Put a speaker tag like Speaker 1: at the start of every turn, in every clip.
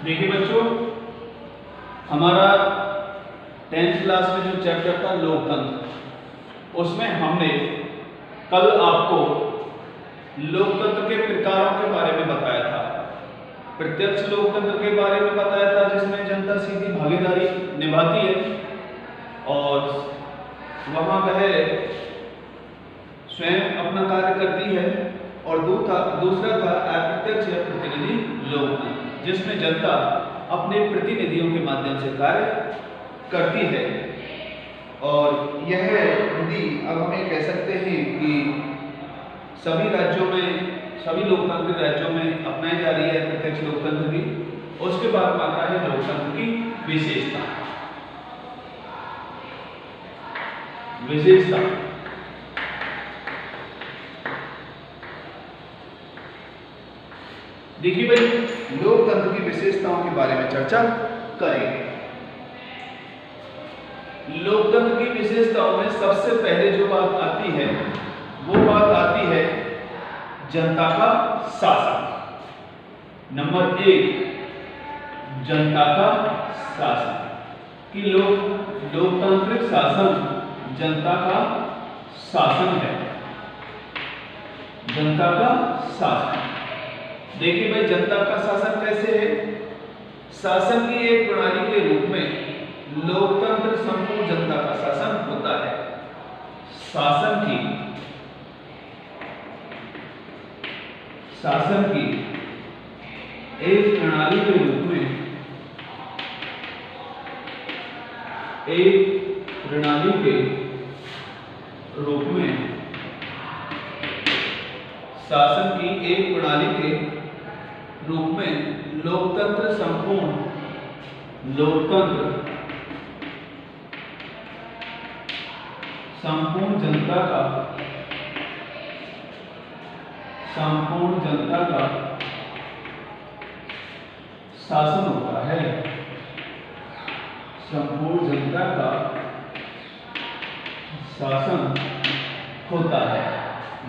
Speaker 1: देखिए बच्चों, हमारा 10th क्लास में जो चैप्टर था लोकतंत्र, उसमें हमने कल आपको लोकतंत्र के प्रकारों के बारे में बताया था। प्रत्यक्ष लोकतंत्र के बारे में बताया था जिसमें जनता सीधी भागीदारी निभाती है और वहाँ वह स्वयं अपना कार्य करती है, और दूसरा था अप्रत्यक्ष या प्रतिनिधि लोकतंत्र जिसमें जनता अपने प्रतिनिधियों के माध्यम से कार्य करती है। और यह विधि अब हम ये कह सकते हैं कि सभी राज्यों में, सभी लोकतांत्रिक राज्यों में अपनाई जा रही है प्रत्यक्ष लोकतंत्र की। उसके बाद आता है लोकतंत्र की विशेषता। देखिए भाई, लोकतंत्र की विशेषताओं के बारे में चर्चा करेंगे। लोकतंत्र की विशेषताओं में सबसे पहले जो बात आती है वो बात आती है जनता का शासन। नंबर 1, जनता का शासन कि लोकतांत्रिक शासन जनता का शासन है। जनता का शासन, देखिए भाई, जनता का शासन कैसे है? शासन की एक प्रणाली के रूप में लोकतंत्र संपूर्ण जनता का शासन होता है। शासन की एक प्रणाली के रूप में शासन की एक प्रणाली के रूप में लोकतंत्र संपूर्ण जनता का शासन होता है। संपूर्ण जनता का शासन होता है।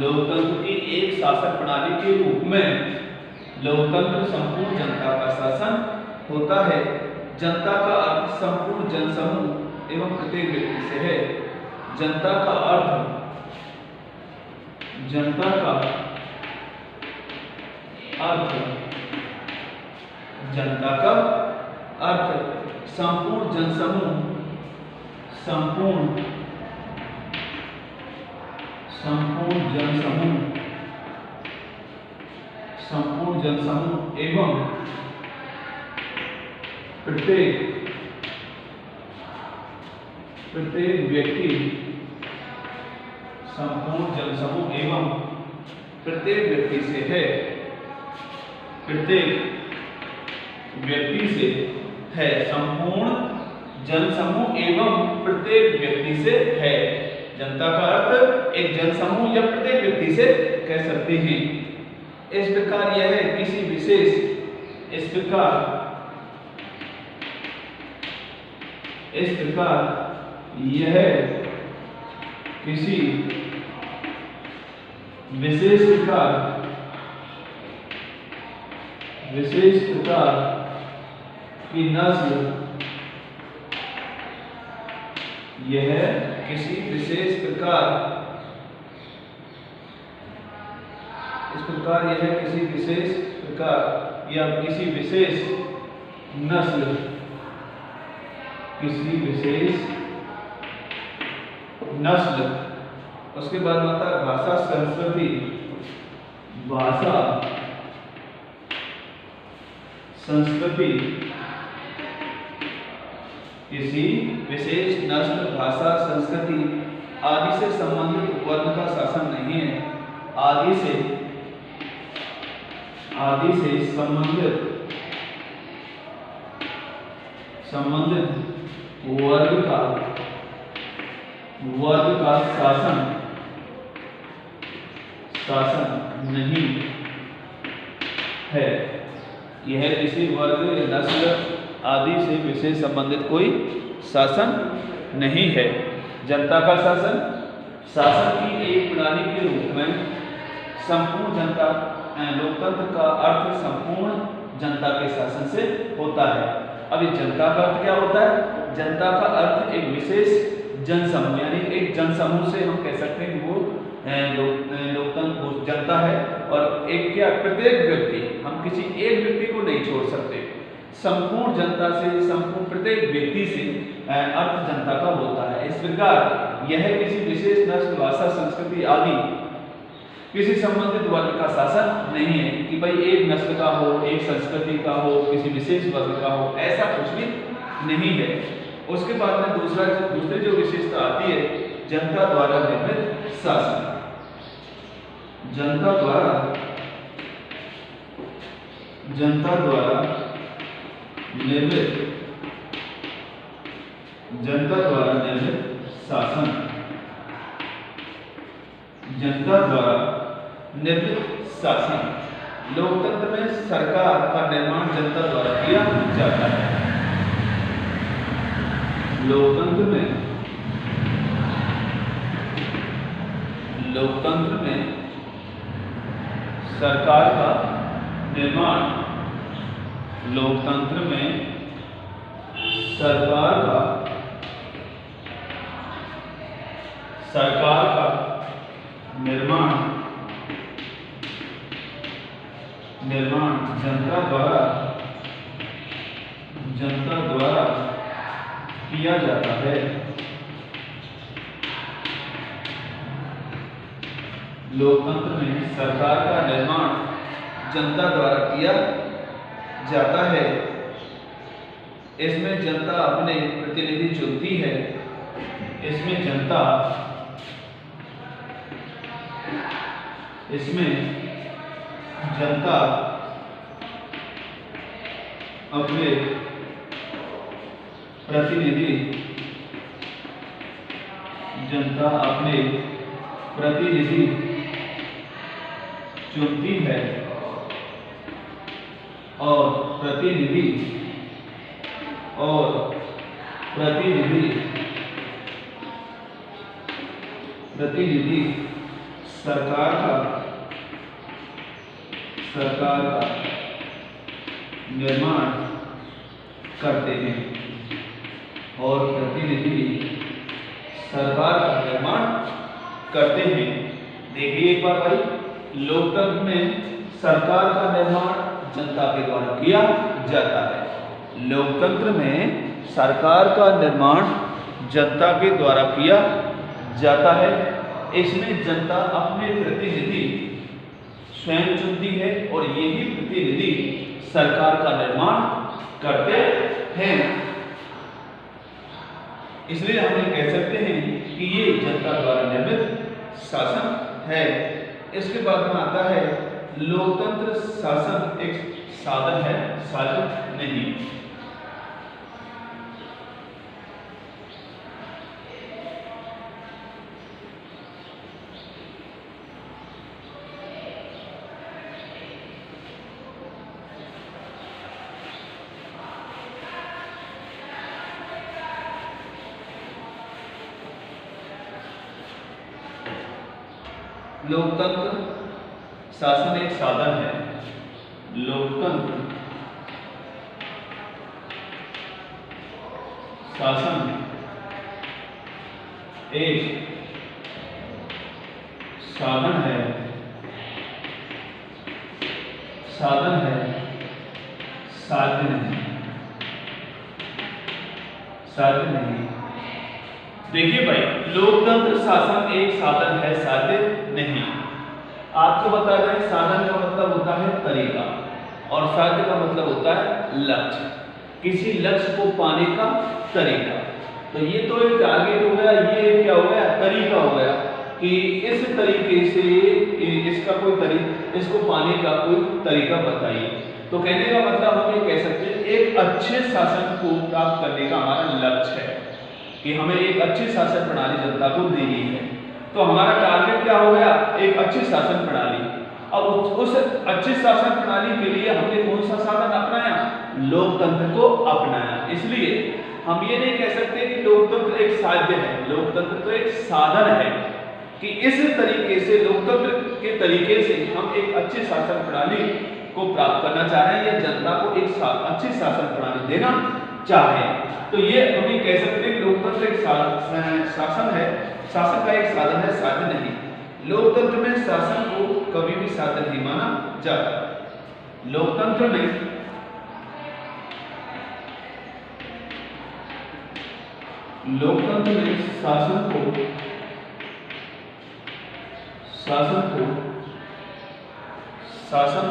Speaker 1: लोकतंत्र की एक शासन प्रणाली के रूप में लोकतंत्र संपूर्ण जनता का शासन होता है। जनता का अर्थ संपूर्ण जनसमूह एवं प्रत्येक व्यक्ति से है। जनता का अर्थ संपूर्ण जनसमूह, संपूर्ण जनसमूह एवं प्रत्येक व्यक्ति, संपूर्ण जनसमूह एवं प्रत्येक व्यक्ति से है। संपूर्ण जनसमूह एवं प्रत्येक व्यक्ति से है। जनता का अर्थ एक जनसमूह या प्रत्येक व्यक्ति से कह सकते हैं। इस प्रकार यह किसी विशेष प्रकार की नस्ल, या किसी विशेष नस्ल, उसके बाद आता है भाषा संस्कृति। किसी विशेष नस्ल, भाषा, संस्कृति आदि से संबंधित वर्ग का शासन नहीं है। आदि से संबंधित वर्ग का शासन नहीं है। यह किसी वर्ग, नस्ल आदि से विशेष संबंधित कोई शासन नहीं है। जनता का शासन की एक प्रणाली के रूप में संपूर्ण जनता, लोकतंत्र का अर्थ संपूर्ण जनता के शासन से होता है। अब ये जनता का अर्थ क्या होता है? जनता का अर्थ एक विशेष जनसमूह, यानी एक जनसमूह से हम कह सकते हैं कि वो लोकतंत्र जनता है। और एक क्या, प्रत्येक व्यक्ति, हम किसी एक व्यक्ति को नहीं छोड़ सकते, संपूर्ण जनता से, संपूर्ण प्रत्येक व्यक्ति से अर्थ जनता का होता है। इस प्रकार यह किसी विशेष नस्ल, भाषा, संस्कृति आदि किसी संबंधित वर्ग का शासन नहीं है कि भाई एक नस्ल का हो, एक संस्कृति का हो, किसी विशेष वर्ग का हो, ऐसा कुछ भी नहीं है। उसके बाद में दूसरी जो विशेषता आती है, जनता द्वारा निर्मित शासन। जनता द्वारा निर्मित शासन। जनता द्वारा निर्मित शासन। लोकतंत्र में सरकार का निर्माण जनता द्वारा किया जाता है। लोकतंत्र में सरकार का निर्माण, लोकतंत्र में सरकार का निर्माण जनता द्वारा किया जाता है। लोकतंत्र में सरकार का निर्माण जनता द्वारा किया जाता है। इसमें जनता अपने प्रतिनिधि चुनती है। इसमें जनता अपने प्रतिनिधि चुनती है और प्रतिनिधि सरकार का निर्माण करते हैं और प्रतिनिधि सरकार का निर्माण करते हैं। देखिए एक बार भाई, लोकतंत्र में सरकार का निर्माण जनता के द्वारा किया जाता है। लोकतंत्र में सरकार का निर्माण जनता के द्वारा किया जाता है। इसमें जनता अपने प्रतिनिधि स्वयं चुनती है और यही प्रतिनिधि सरकार का निर्माण करते हैं। इसलिए हम ये कह सकते हैं कि ये जनता द्वारा निर्मित शासन है। इसके बाद में आता है लोकतंत्र शासन एक साधन है, साधन नहीं। लोकतंत्र शासन एक साधन है। लोकतंत्र शासन एक साधन है, साधन नहीं। देखिए भाई, लोकतंत्र शासन एक साधन है, साध्य नहीं। आपको बता दें, साधन का मतलब होता है तरीका और साध्य का मतलब होता है लक्ष्य, किसी लक्ष्य को पाने का तरीका। तो ये तो एक टारगेट हो गया, ये क्या हो गया, तरीका हो गया कि इस तरीके से इसको पाने का कोई तरीका बताइए। तो कहने का मतलब हम ये कह सकते हैं एक अच्छे शासन को प्राप्त करने का हमारा लक्ष्य है कि हमें एक अच्छी शासन प्रणाली जनता को देनी है। तो हमारा टारगेट क्या हो गया, एक अच्छी शासन प्रणाली। अब उस अच्छी शासन प्रणाली के लिए हमने कौन सा साधन अपनाया, लोकतंत्र को अपनाया। इसलिए हम ये नहीं कह सकते कि लोकतंत्र एक साध्य है, लोकतंत्र तो एक साधन है कि इस तरीके से लोकतंत्र के तरीके से हम एक अच्छी शासन प्रणाली को प्राप्त करना चाह रहे हैं या जनता को एक अच्छी शासन प्रणाली देना चाहे। तो ये हम कह सकते हैं लोकतंत्र एक शासन है, शासन का एक साधन है, साधन नहीं। लोकतंत्र में शासन को कभी भी साधन नहीं माना जाता। लोकतंत्र में शासन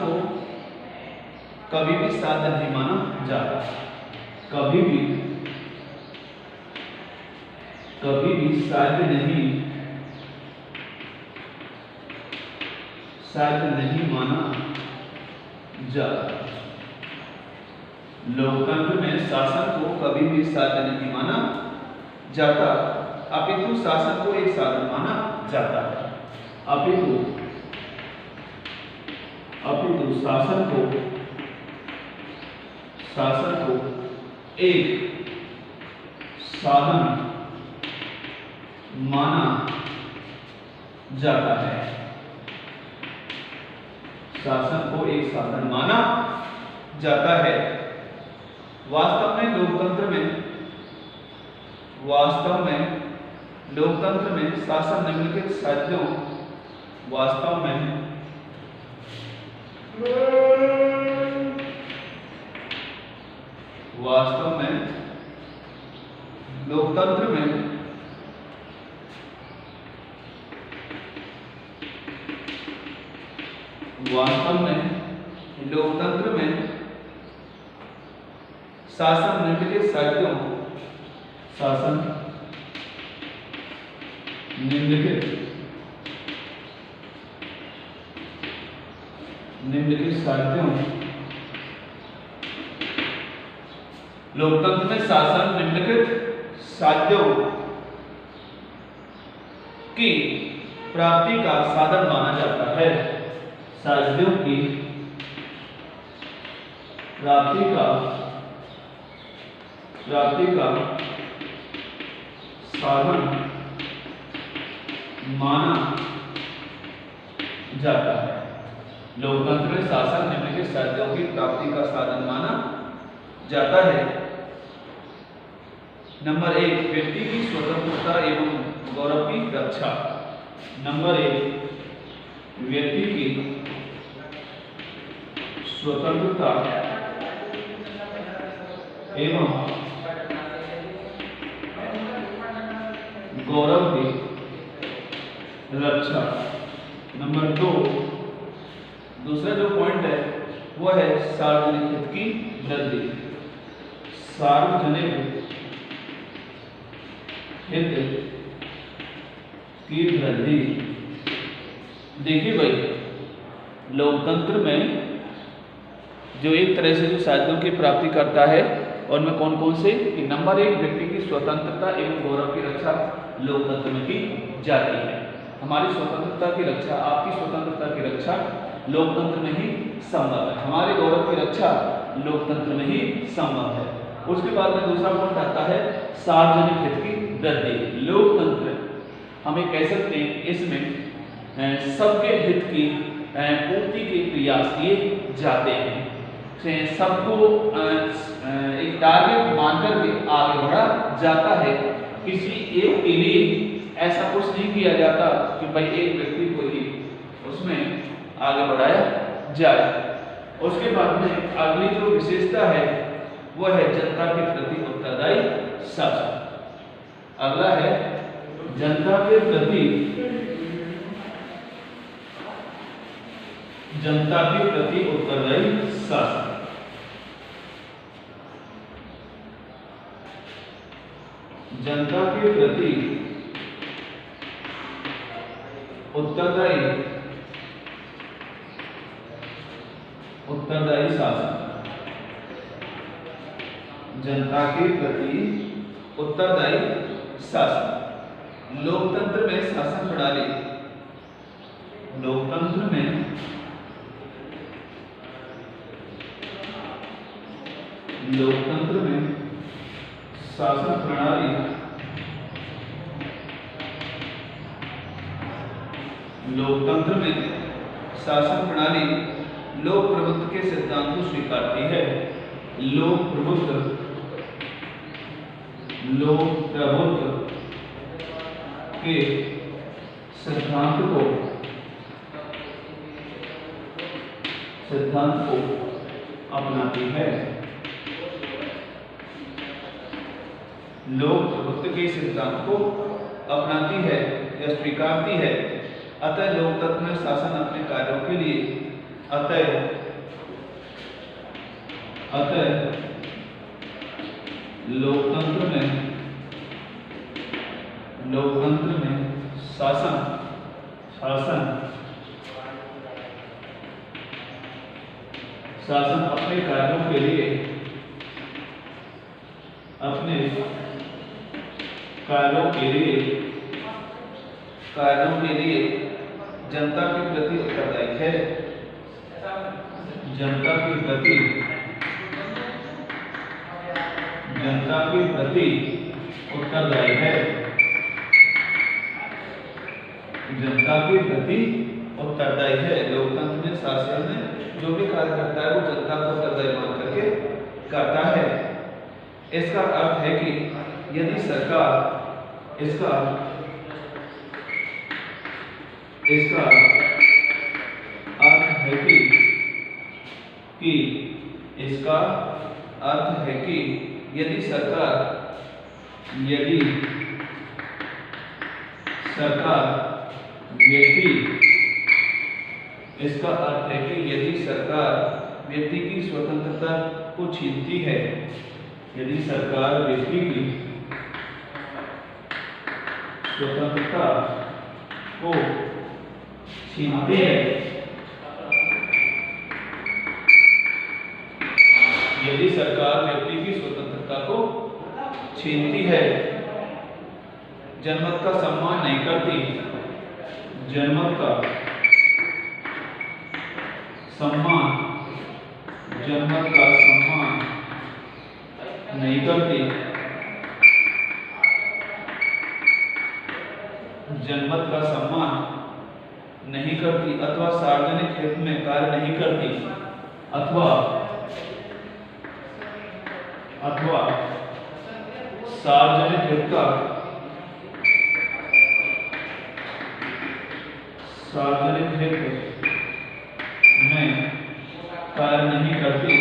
Speaker 1: को कभी भी साधन नहीं माना जाता, कभी भी साध्य नहीं माना जाता। लोकतंत्र में शासन को कभी भी साध्य नहीं माना जाता, अपितु शासन को एक साधन माना जाता है। अपितु शासन को एक साधन माना जाता है। शासन को एक साधन माना जाता है। वास्तव में लोकतंत्र में शासन निम्नलिखित साध्यों वास्तव में लोकतंत्र में शासन निम्नलिखित साध्यों लोकतंत्र में शासन निम्नलिखित साध्यों की प्राप्ति का साधन माना जाता है। साध्यों की प्राप्ति का साधन माना जाता है। लोकतंत्र में शासन निम्नलिखित साध्यों की प्राप्ति का साधन माना जाता है। नंबर 1, व्यक्ति की स्वतंत्रता एवं गौरव की रक्षा। नंबर 1, व्यक्ति की स्वतंत्रता एवं गौरव की रक्षा। नंबर 2, दूसरा जो पॉइंट है वो है सार्वजनिक हित की वृद्धि। सार्वजनिक हित की वृद्धि। देखिए भाई, लोकतंत्र में जो एक तरह से जो साधनों की प्राप्ति करता है उनमें कौन कौन से कि नंबर 1, व्यक्ति की स्वतंत्रता एवं गौरव की रक्षा लोकतंत्र में की जाती है। हमारी स्वतंत्रता की रक्षा, आपकी स्वतंत्रता की रक्षा लोकतंत्र में ही संभव है। हमारे गौरव की रक्षा लोकतंत्र में ही संभव है। उसके बाद में दूसरा पॉइंट आता है सार्वजनिक हित की वृद्धि। लोकतंत्र हमें कह सकते हैं इसमें सबके हित की पूर्ति के प्रयास किए जाते हैं। सबको एक टारगेट मानकर के आगे बढ़ा जाता है। किसी एक के लिए ऐसा कुछ नहीं किया जाता कि भाई एक व्यक्ति को ही उसमें आगे बढ़ाया जाए। उसके बाद में अगली जो विशेषता है वो है जनता के प्रति उत्तरदायी शासन। अगला है जनता के प्रति उत्तरदायी शासन। जनता के प्रति उत्तरदायी शासन। जनता के प्रति उत्तरदायी शासन। लोकतंत्र में शासन प्रणाली शासन प्रणाली लोक प्रभुत्व के सिद्धांत को स्वीकारती है। लोक प्रभुत्व के सिद्धांत को अपनाती है। लोक प्रभुत्व के सिद्धांत को अपनाती है या स्वीकारती है। अतः लोकतंत्र में शासन अपने कार्यों के लिए लोकतंत्र में शासन अपने कार्यों के लिए जनता के प्रति उत्तरदायी है। जनता के प्रति उत्तरदायी है। लोकतंत्र में शासन में जो भी कार्य करता है वो जनता को उत्तरदायी मान करके करता है। इसका अर्थ है कि यदि सरकार इसका अर्थ है कि यदि सरकार व्यक्ति की स्वतंत्रता को छीनती है, यदि सरकार व्यक्ति की स्वतंत्रता को छीनती है, यदि सरकार व्यक्ति की स्वतंत्रता को छीनती है, जनमत का सम्मान नहीं करती, जनमत का सम्मान नहीं करती, अथवा सार्वजनिक हित में कार्य नहीं करती, अथवा सार्वजनिक हित में कार्य नहीं करती,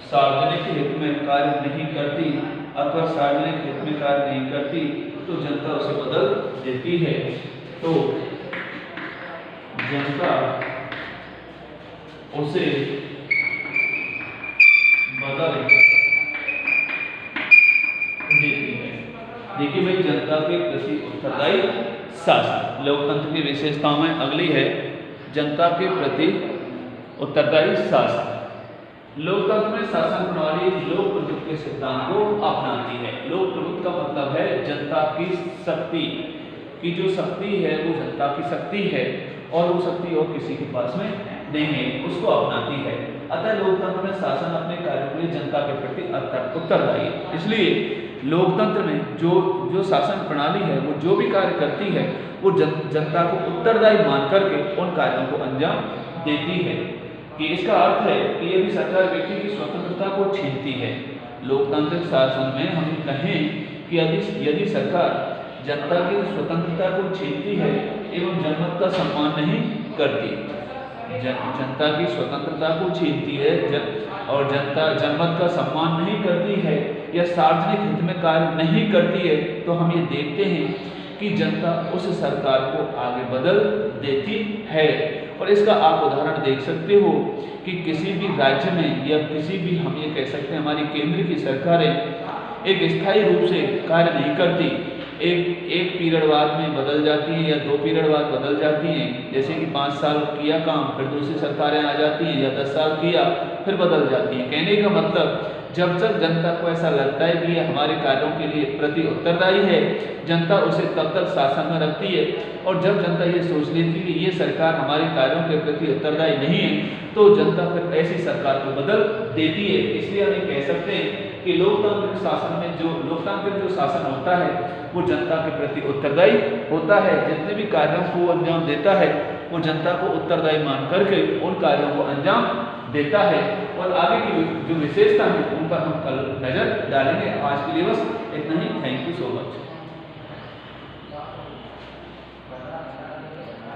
Speaker 1: सार्वजनिक हित में कार्य नहीं करती अथवा सार्वजनिक हित में कार्य नहीं करती तो जनता उसे बदल देती है। तो जनता उसे बदल देती है। देखिए भाई, जनता के प्रति उत्तरदायी शासन लोकतंत्र की विशेषताओं में अगली है जनता के प्रति उत्तरदायी शासन। लोकतंत्र में शासन प्रणाली लोक प्रभुत्व के सिद्धांत को अपनाती है। लोक प्रभुत्व का मतलब है जनता की शक्ति की जो शक्ति है वो जनता की शक्ति है और वो शक्ति और किसी के पास में नहीं है, उसको अपनाती है। अतः लोकतंत्र में शासन अपने कार्यों के लिए जनता के प्रति उत्तरदायी है। इसलिए लोकतंत्र में जो शासन प्रणाली है वो जो भी कार्य करती है वो जनता को उत्तरदायी मान करके उन कार्यों को अंजाम देती है। कि इसका अर्थ है कि यदि सरकार व्यक्ति की स्वतंत्रता को छीनती है, लोकतांत्रिक शासन में हम कहें कि यदि सरकार जनता की स्वतंत्रता को छीनती है एवं जनमत का सम्मान नहीं करती, जनता की स्वतंत्रता को छीनती है और जनमत का सम्मान नहीं करती है या सार्वजनिक हित में कार्य नहीं करती है, तो हम ये देखते हैं कि जनता उस सरकार को आगे बदल देती है। और इसका आप उदाहरण देख सकते हो कि किसी भी राज्य में या किसी भी, हम ये कह सकते हैं हमारी केंद्र की सरकारें एक स्थायी रूप से कार्य नहीं करती, एक पीरियड बाद में बदल जाती हैं या 2 पीरियड बाद बदल जाती हैं। जैसे कि 5 साल किया काम, फिर दूसरी सरकारें आ जाती हैं, या 10 साल किया फिर बदल जाती हैं। कहने का मतलब जब तक जनता को ऐसा लगता है कि ये हमारे कार्यों के लिए प्रति उत्तरदायी है, जनता उसे तब तक शासन में रखती है। और जब जनता ये सोच लेती है कि ये सरकार हमारे कार्यों के प्रति उत्तरदायी नहीं है, तो जनता फिर ऐसी सरकार को बदल देती है। इसलिए हम ये कह सकते हैं कि लोकतांत्रिक शासन में लोकतांत्रिक शासन होता है वो जनता के प्रति उत्तरदायी होता है। जितने भी कार्यों को अंजाम देता है वो जनता को उत्तरदायी मान करके उन कार्यों को अंजाम देता है। और आगे की जो विशेषता है उन पर हम कल नजर डालेंगे। आज के लिए बस इतना ही। Thank you so much.